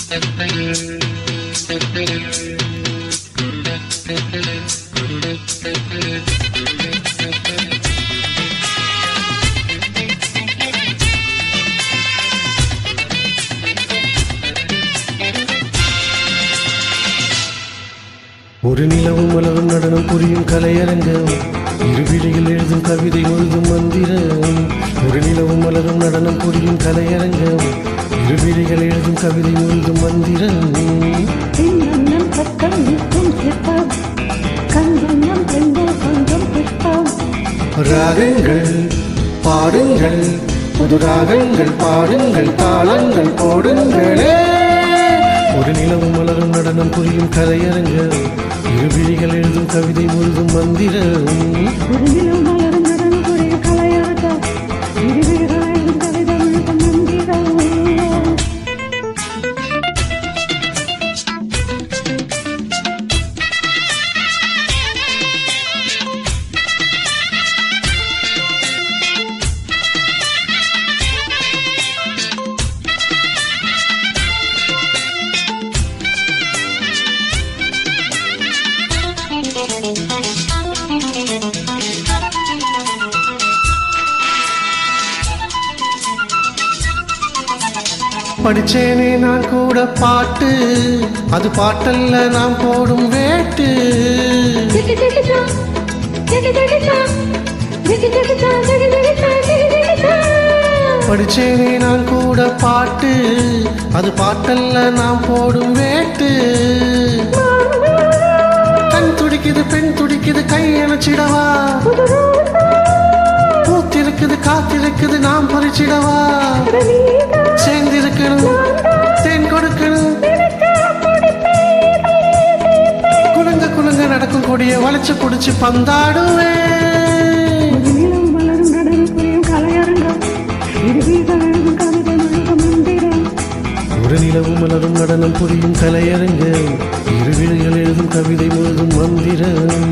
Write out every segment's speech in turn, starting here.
ஒரு நிலவும் மலரும் நடனம் புரியும் கலையரங்கம், இருவிழிகள் எழுதும் கவிதை முழுதும் மந்திரம். ஒரு நிலவும் மலரும் நடனம் புரியும் கலையரங்கம், இருவிழிகள் எழுதும் கவிதை முழுதும் மந்திரம். ராகங்கள் பாடுங்கள், புது ராகங்கள் பாடுங்கள், தாளங்கள் போடுங்களே. ஒரு நிலவும் மலரும் நடனம் புரியும் கலையரங்கம், இருவிழிகள் எழுதும் கவிதை முழுதும் மந்திரம். ஒரு நிலம் மலரும் நடனம் புரியும் கலையரங்கம், இருவிழிகள் எழுதும் கவிதை முழுதும் மந்திரம். படிச்சேனே நான் கூட பாட்டு, அது பாட்டல்ல நாம் போடும் வேட்டு. படிச்சேனே நான் கூட பாட்டு, அது பாட்டல்ல நாம் போடும் வேட்டு. கண் துடிக்குது பெண் துடிக்குது கை அணைச்சிடவா, பூத்திருக்குது காத்திருக்குது நாம் பறிச்சிடவா. சேர்ந்திருக்கணும் தேன் கொடுக்கணும், குலுங்க குலுங்க நடக்கும் கொடிய வளைச்சு புடிச்சு பந்தாடுவேன். ஒரு நிலவும் மலரும் நடனம் புரியும் கலையரங்கம், இருவிழிகள் எழுதும் கவிதை முழுதும் மந்திரம்.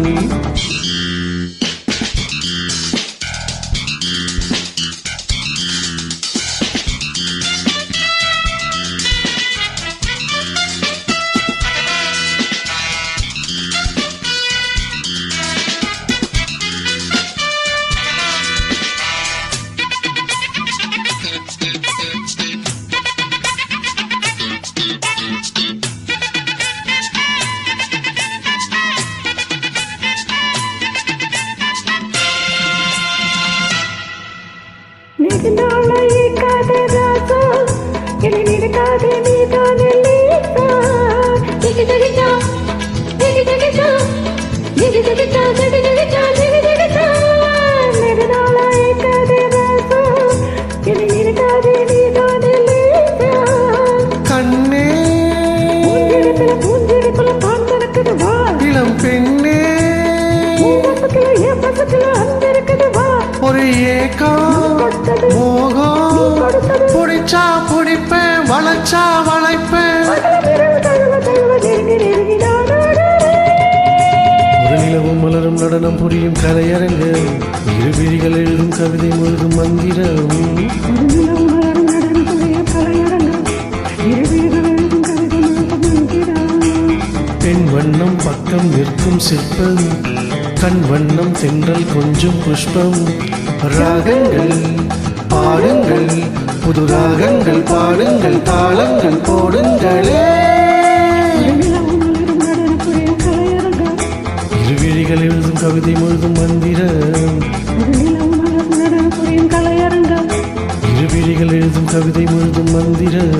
கண்ணே இளம் பெண்ணே, ஒரு ஏக்கம் மோகம், புடிச்சா புடிப்பேன் வளைச்சா வளைப்பேன். ஒரு நிலவும் மலரும் நடனம் புரியும் கலையரங்கம், இருவிழிகள் எழுதும் கவிதை முழுதும் மந்திரம். பெண் வண்ணம் பக்கம் நிற்கும் சிற்பம், கண் வண்ணம் தென்றல் கொஞ்சம் புஷ்பம். ராகங்கள் பாடுங்கள், புது ராகங்கள் பாடுங்கள், தாளங்கள் போடுங்களே. இருவிழிகள் எழுதும் கவிதை முழுதும் மந்திரம். இருவிழிகள் எழுதும் கவிதை முழுதும் மந்திரம்.